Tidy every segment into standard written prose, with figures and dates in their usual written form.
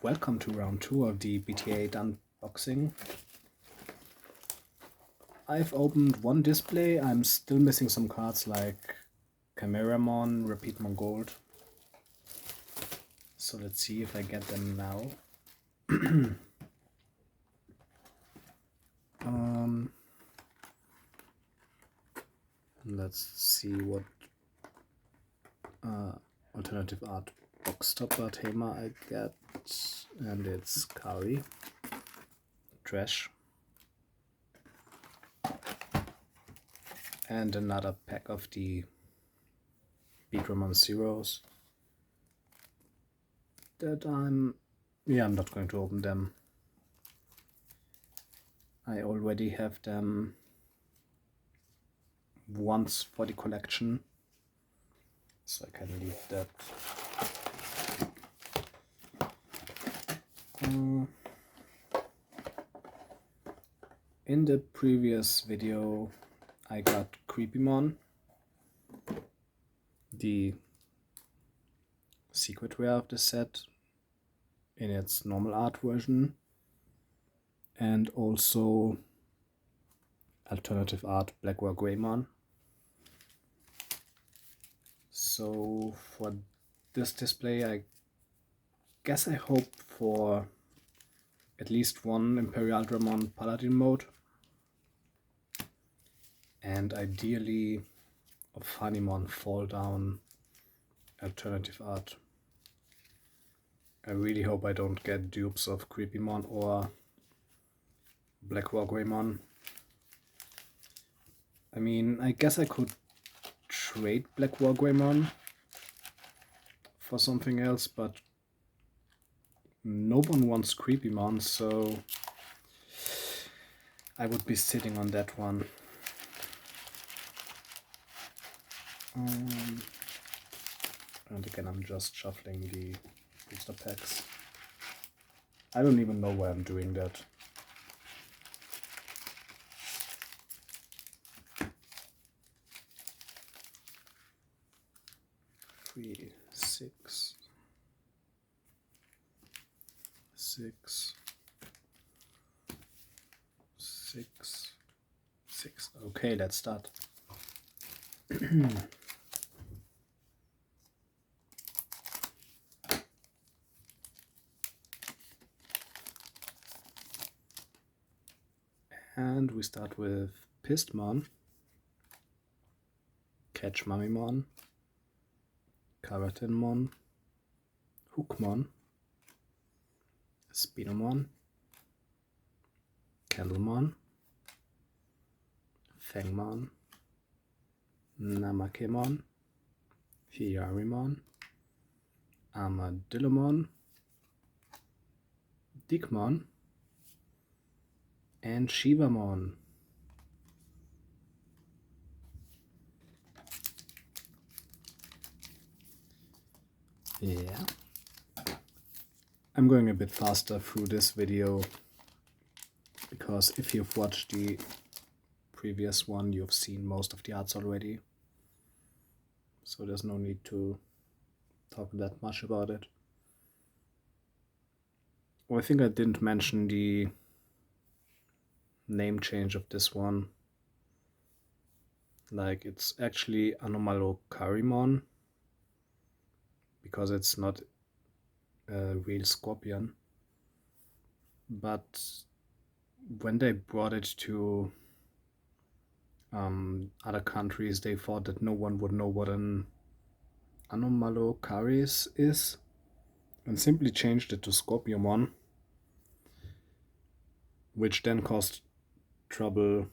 Welcome to round 2 of the BT8 unboxing. I've opened one display. I'm still missing some cards like Chimeramon, Repeatmon Gold. So let's see if I get them now. Let's see what alternative art box topper Thema I get, and it's Kari, Trash, and another pack of the Digimon Zeros that I'm not going to open them. I already have them once for the collection, so I can leave that. In the previous video I got Creepymon, the secret rare of the set in its normal art version, and also alternative art Black or Greymon. So for this display I guess I hope for at least one Imperial Dramon Paladin mode, and ideally a Funimon Fall Down alternative art. I really hope I don't get dupes of Creepymon or Black War Greymon. I mean, I guess I could trade Black War Greymon for something else, but no one wants Creepymon, so I would be sitting on that one. And again, I'm just shuffling the booster packs. I don't even know why I'm doing that. Three, six, six, six, six. Okay, let's start. And we start with Pistmon, Catch Mummymon, Karatinmon, Hookmon, Spinomon, Candlemon, Fangmon, Namakemon, Hyarimon, Armadillomon, Digimon, and Shivamon. Yeah. I'm going a bit faster through this video because if you've watched the previous one, you've seen most of the arts already. So there's no need to talk that much about it. Oh, I think I didn't mention the name change of this one. Like, it's actually Anomalocarimon, because it's not a real scorpion. But when they brought it to other countries, they thought that no one would know what an Anomalocaris is, and simply changed it to Scorpiomon, which then caused trouble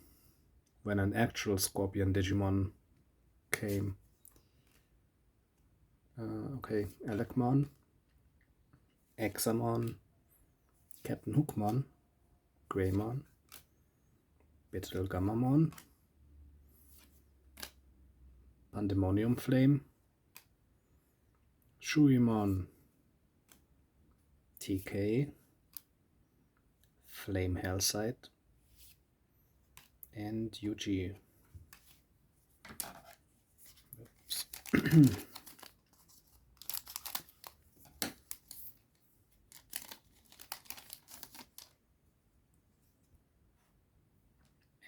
when an actual Scorpion Digimon came. Okay, Elecmon, Examon, Captain Hookmon, Greymon, Betelgeumamon, Pandemonium Flame, Shuimon, TK, Flame Hellside, and UG. Oops.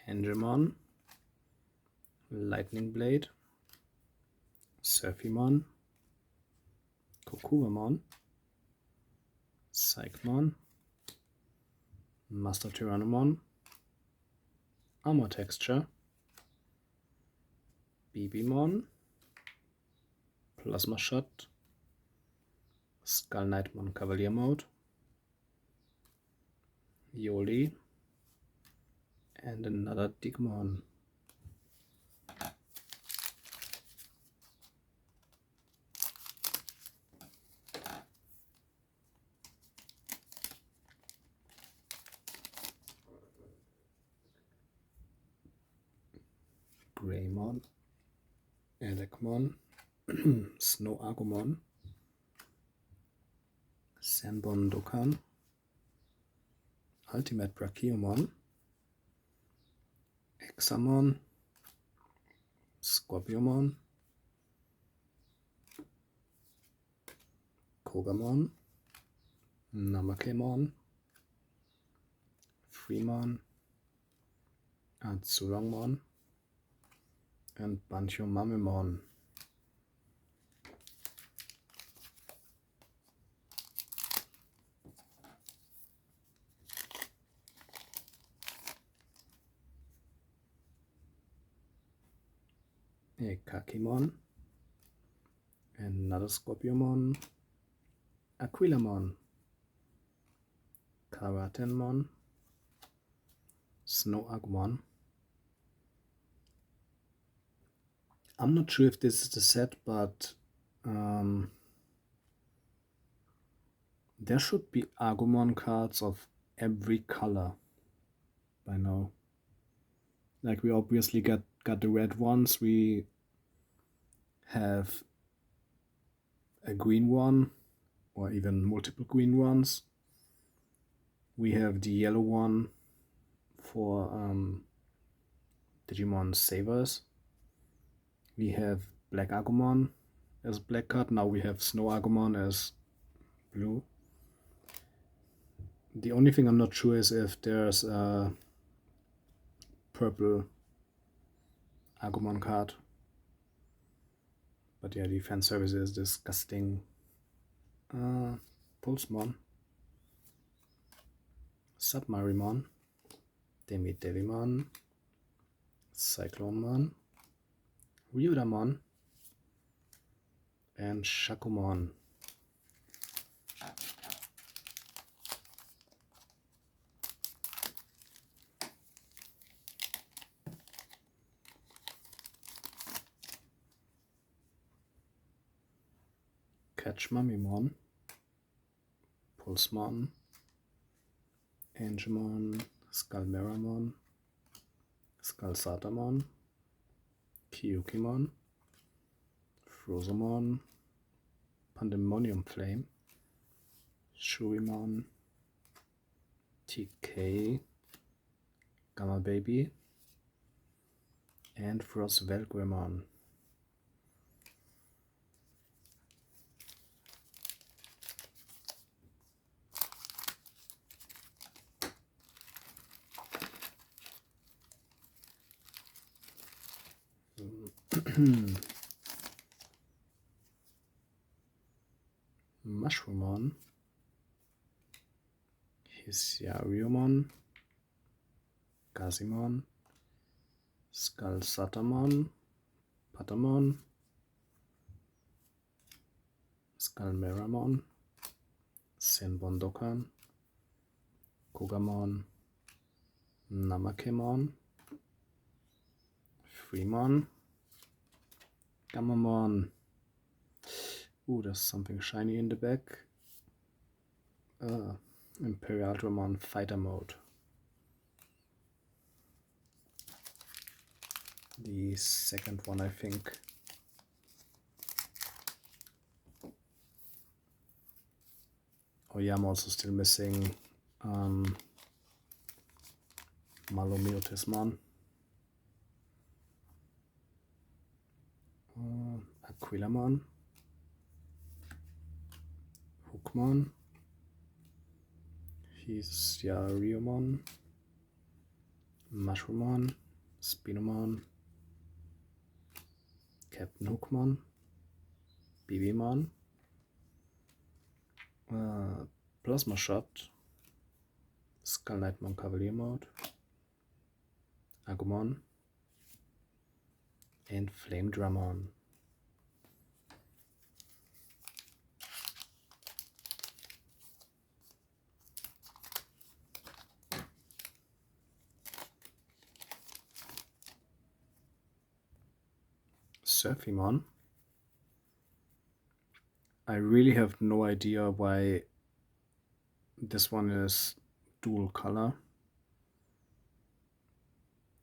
Angemon, Lightning Blade, Surfymon, Kokugamon, Psychmon, Master Tyrannomon, Armor Texture, Bibimon, Plasma Shot, Skull Knightmon Cavalier Mode, Yoli, and another Digimon. Greymon, Elecmon, Snow Agumon, Sanbon Dokkan, Ultimate Brachiomon, Examon, Scorpiomon, Kogamon, Namakemon, Freemon, Azulongmon, and Bancho-Mamemon. Kakimon, another Scorpiomon, Aquilamon, Karatenmon, Snow Agumon. I'm not sure if this is the set, but there should be Agumon cards of every color by now. Like, we obviously got the red ones, we have a green one, or even multiple green ones. We have the yellow one for Digimon Savers. We have Black Agumon as black card. Now we have Snow Agumon as blue. The only thing I'm not sure is if there's a purple Agumon card. But yeah, the fan service is disgusting. Pulsemon, Submarimon, Devimon, Cyclonemon, Ryudamon, and Shakumon. Catchmamimon, Pulsemon, Angemon, Skullmeramon, Skullsatamon, Kyukimon, Frozomon, Pandemonium Flame, Shurimon, TK, Gamma Baby, and Frostvelgrimon. Mushroomon, Hisiariumon, Gazimon, Skullsatamon, Patamon, Skullmeramon, Sanbon Dokkan, Kogamon, Namakemon, Freemon, Gammamon. Ooh, there's something shiny in the back. Imperial Dramon Fighter Mode. The second one, I think. Oh yeah, I'm also still missing Malomiotismon, Aquilamon, Hookmon, Hisiariumon, Mushroomon, Spinomon, Captain Hookmon, BBmon, Plasma Shot, Skull Knightmon Cavalier Mode, Agumon, and Flame Drummon. Surfymon. I really have no idea why this one is dual color.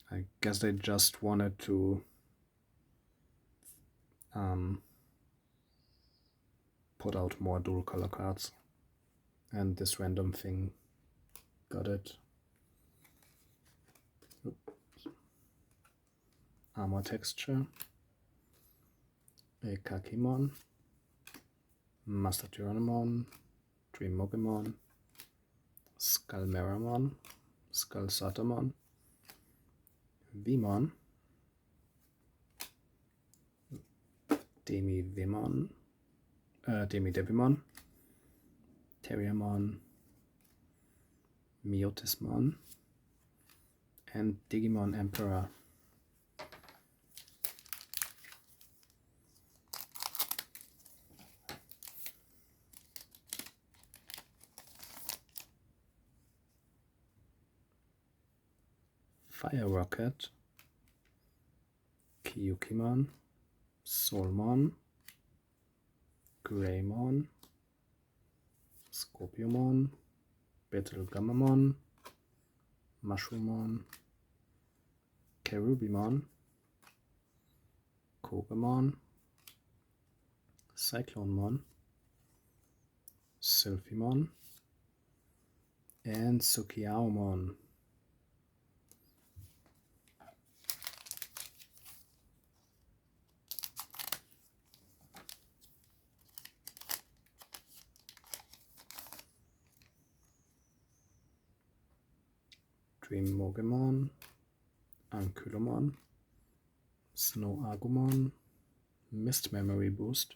I guess they just wanted to put out more dual color cards, and this random thing got it. Oops. Armor texture, a Kakimon, Master Tyrannomon, Dream Mogimon, Skull Meramon, Skull Satamon, Vimon, Demi Devimon, Terriermon, Miotismon, and Digimon Emperor. Fire Rocket, Kyukimon, Soulmon, Greymon, Scorpiomon, Betelgeumamon, Mushroomon, Cherubimon, Kogemon, Cyclonemon, Sylphimon, and Sukiaomon. Dream Mogimon, Ankylomon, Snow Agumon, Mist Memory Boost,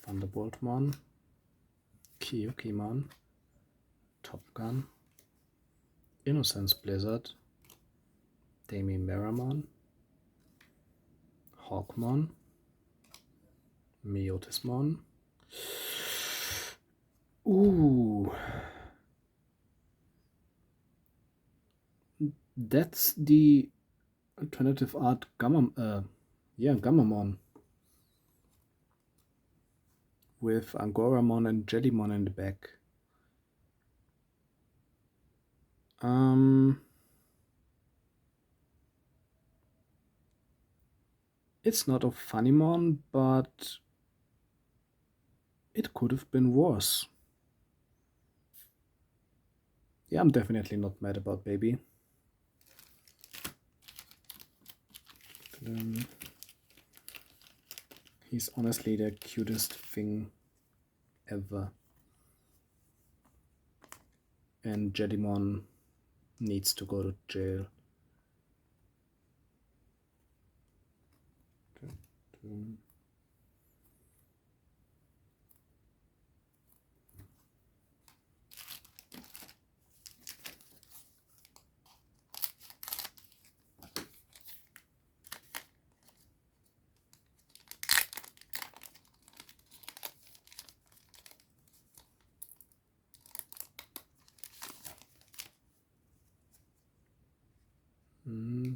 Thunderboltmon, Kyukimon, Top Gun, Innocence Blizzard, Demi Meramon, Hawkmon, Miotismon. Ooh. That's the alternative art Gammamon. With Angoramon and Jellymon in the back. It's not a Funnymon, but it could have been worse. Yeah, I'm definitely not mad about Baby. He's honestly the cutest thing ever. And Jellymon needs to go to jail.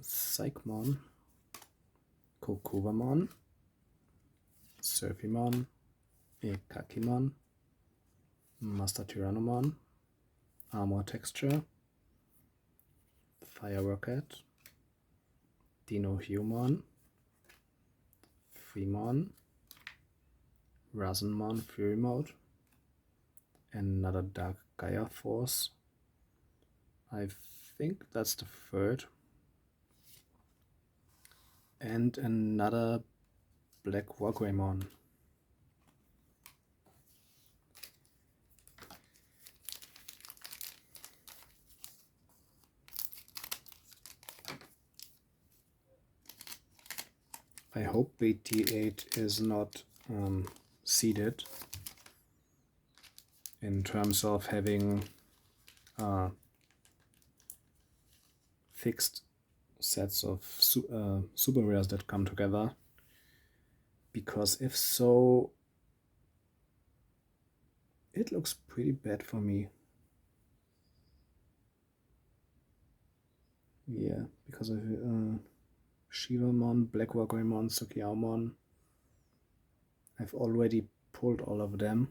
Psychmon, Kokuvamon, Surfymon, Ekakimon, Master Tyrannomon, Armor Texture, Fire Rocket, Dino Humon, Fremon, Rasenmon Fury Mode, another Dark Gaia Force. I think that's the third. And another Black Wargreymon. I hope BT8 is not seeded in terms of having fixed sets of super rares that come together, because if so, it looks pretty bad for me. Yeah, because of Shivamon, Black Wakemon, Sukiyaomon. I've already pulled all of them.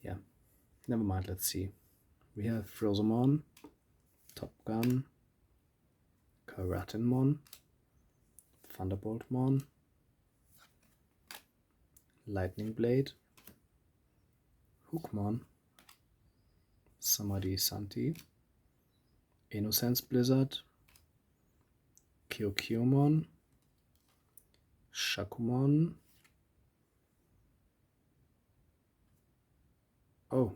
Yeah, never mind, let's see. We have Frozomon, Top Gun, Karatemon, Thunderboltmon, Lightning Blade, Hookmon, Samadhi Santi, Innocence Blizzard, Kyokyomon, Shakumon. Oh.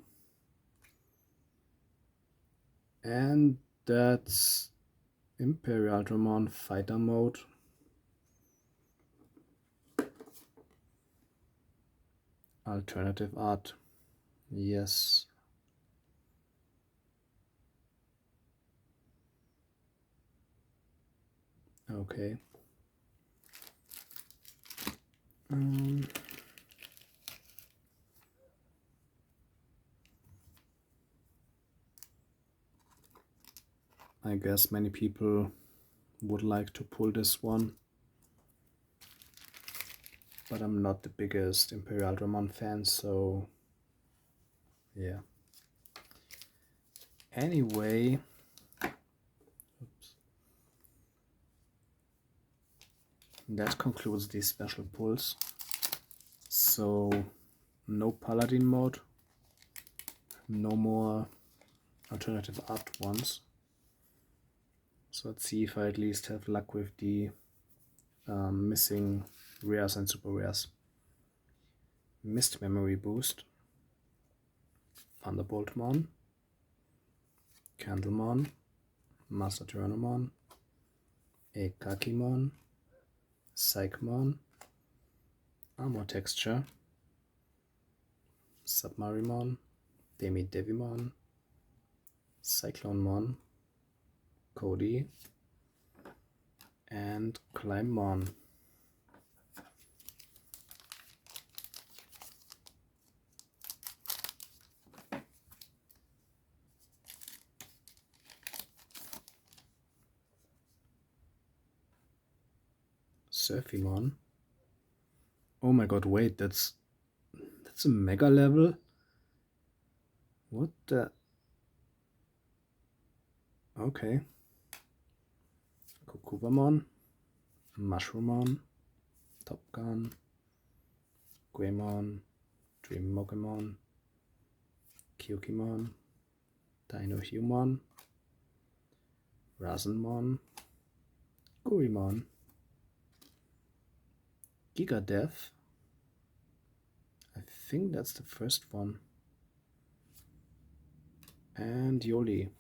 And that's Imperial Dramon Fighter Mode. Alternative art. Yes. Okay. I guess many people would like to pull this one, but I'm not the biggest Imperial Dramon fan, so yeah. Anyway, that concludes these special pulls. So no Paladin mode, no more alternative art ones. So let's see if I at least have luck with the missing rares and super rares. Mist Memory Boost, Thunderboltmon, Candlemon, Master Tyrannomon, Ekakimon, Psychmon, Armor Texture, Submarimon, Devimon, Cyclonemon, Cody, and Climbmon. Surfymon. Oh my god, wait, that's a mega level? What the? Okay. Kokuvamon, Mushroomon, Top Gun, Greymon, Dreammokemon, Kyukimon, Dinohumon, Rasenmon, Gurimon, Gigadeath. I think that's the first one. And Yoli.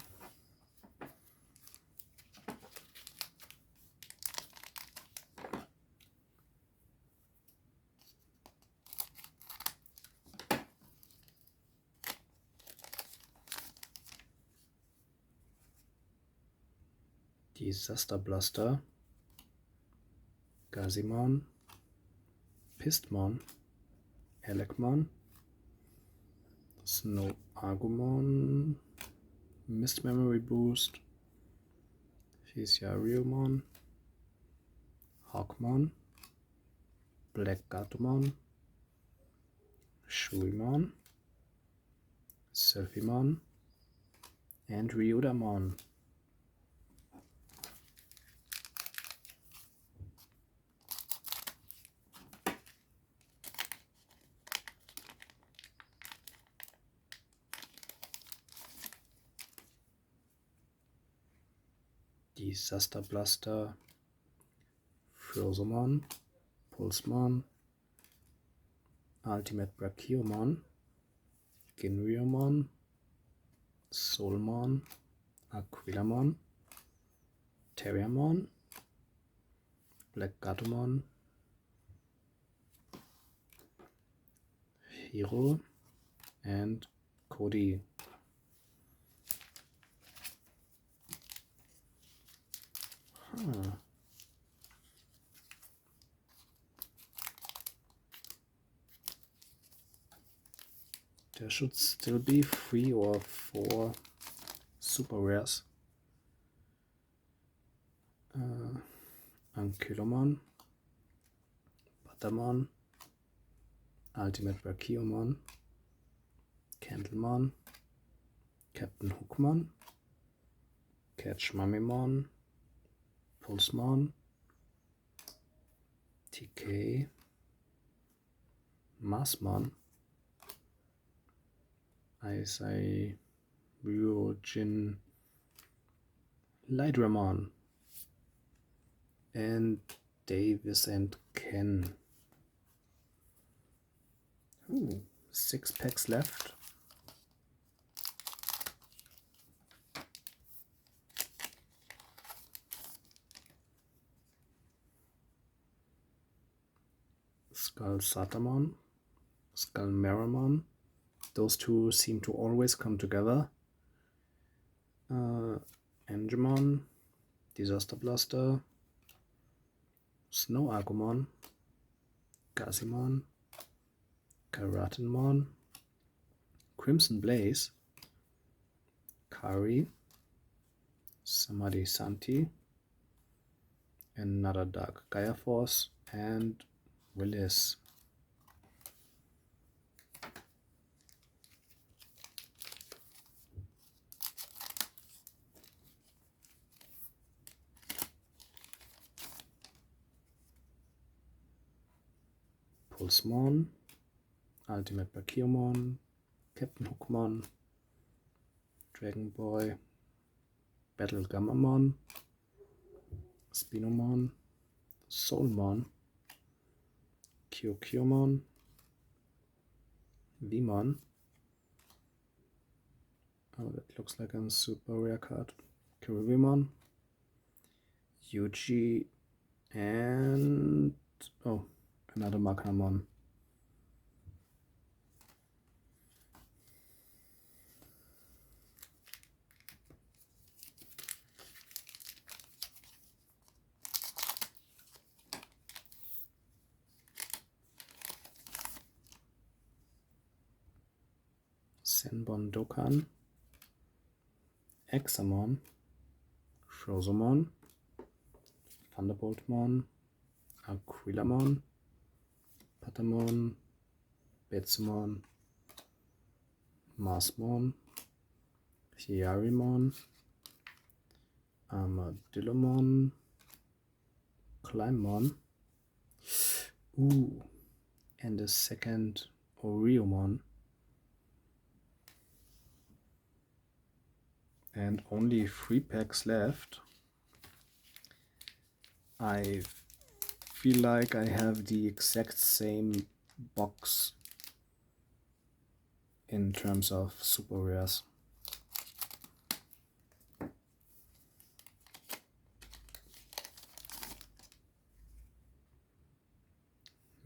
Disaster Blaster, Gazimon, Pistmon, Elecmon, Snow Agumon, Mist Memory Boost, Physiariumon, Hawkmon, Black Gatomon, Shuimon, Surfymon, and Ryudamon. Disaster Blaster, Frozomon, Pulsemon, Ultimate Brachiomon, Ginryomon, Soulmon, Aquilamon, Terriermon, Black Gatomon, Hero, and Cody. Huh. There should still be 3 or 4 super rares. Ankylomon, Buttermon, Ultimate Brachiommon, Candlemon, Captain Hookmon, Catch Mummymon, Pulsemon, TK, Marsmon, Isai, Ryojin, Lydramon, and Davis and Ken. Ooh, 6 packs left. Skull Satamon, Skull Meramon. Those two seem to always come together. Angemon, Disaster Blaster, Snow Agumon, Gazimon, Karatenmon, Crimson Blaze, Kari, Samadhi Santi, another Dark Gaia Force, and Willis. Pulsemon, Ultimate Brachiommon, Captain Hookmon, Dragon Boy, Battle Gammamon, Spinomon, Soulmon, Kyokyomon, Vmon. Oh, that looks like a super rare card. Kiribimon, Yuji, and oh, another Magnamon. Senbon Dokkan, Examon, Shozomon, Thunderboltmon, Aquilamon, Patamon, Betsumon, Marsmon, Hyarimon, Armadillomon, Climbmon, ooh, and a second Oreomon. And only 3 packs left. I feel like I have the exact same box in terms of super rares.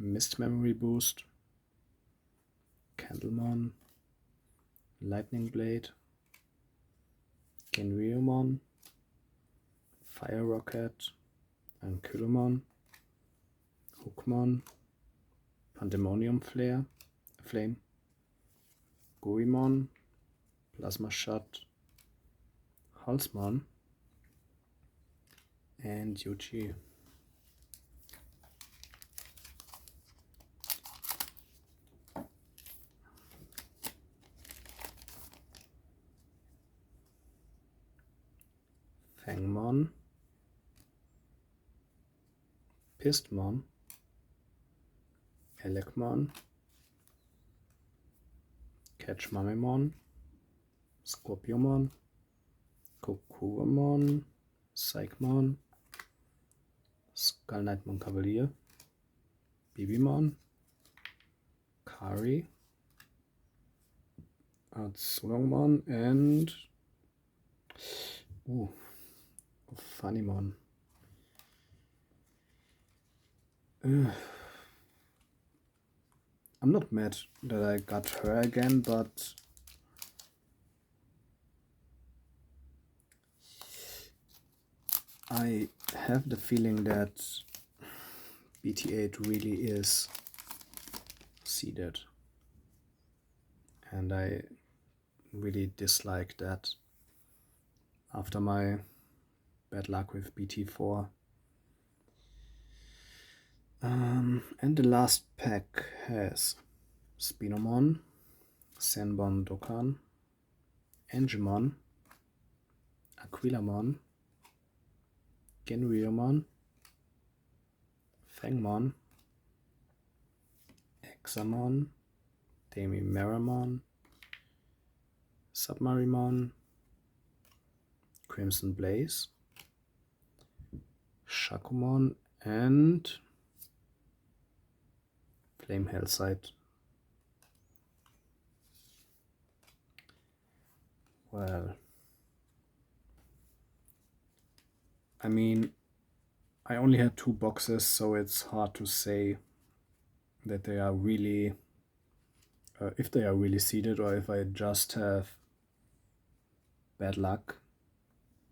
Mist Memory Boost, Candlemon, Lightning Blade, Genryomon, Fire Rocket, Ankylomon, Hookmon, Pandemonium Flame, Goemon, Plasma Shot, Halsmon, and Yuji. Fangmon, Pistmon, Elecmon, Catch Mummymon, Scorpiomon, Kokuamon, Psychmon, Skull Knightmon Cavalier, Bibimon, Kari, Azulongmon, and Funnymon. I'm not mad that I got her again, but I have the feeling that BT8 really is seeded, and I really dislike that after my bad luck with BT4. And the last pack has Spinomon, Senbon Dokkan, Angemon, Aquilamon, Genryomon, Fangmon, Examon, Demimeramon, Submarimon, Crimson Blaze, Shakumon, and Flame Hellside. Well, I mean, I only had 2 boxes, so it's hard to say that they are really, if they are really seeded, or if I just have bad luck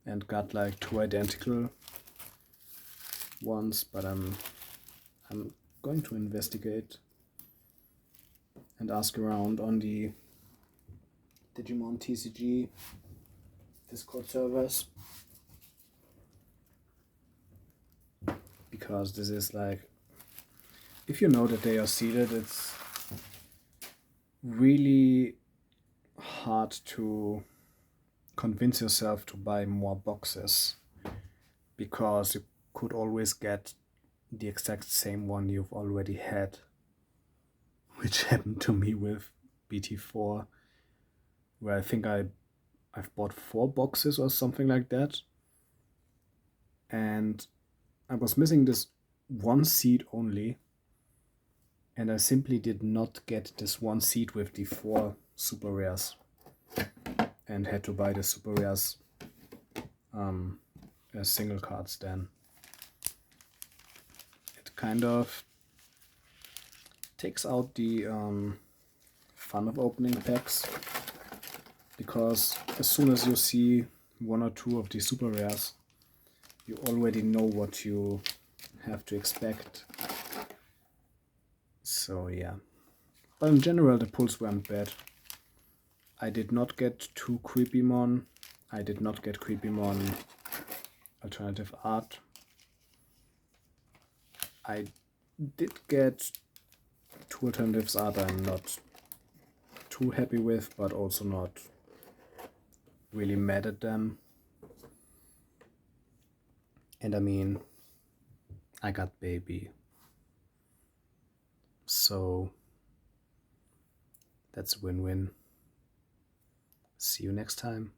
and got like 2 identical ones. But I'm going to investigate and ask around on the Digimon TCG Discord servers, because this is like, if you know that they are seeded, it's really hard to convince yourself to buy more boxes, because you could always get the exact same one you've already had, which happened to me with BT4, where I think I've bought 4 boxes or something like that, and I was missing this 1 seed only, and I simply did not get this 1 seed with the 4 super rares, and had to buy the super rares as single cards then. It kind of takes out the fun of opening packs, because as soon as you see 1 or 2 of the super rares, you already know what you have to expect. So yeah, but in general the pulls weren't bad. I did not get 2 Creepymon. I did not get Creepymon alternative art. I did get 2 alternatives art I'm not too happy with, but also not really mad at them. And I mean, I got Baby, so that's a win-win. See you next time.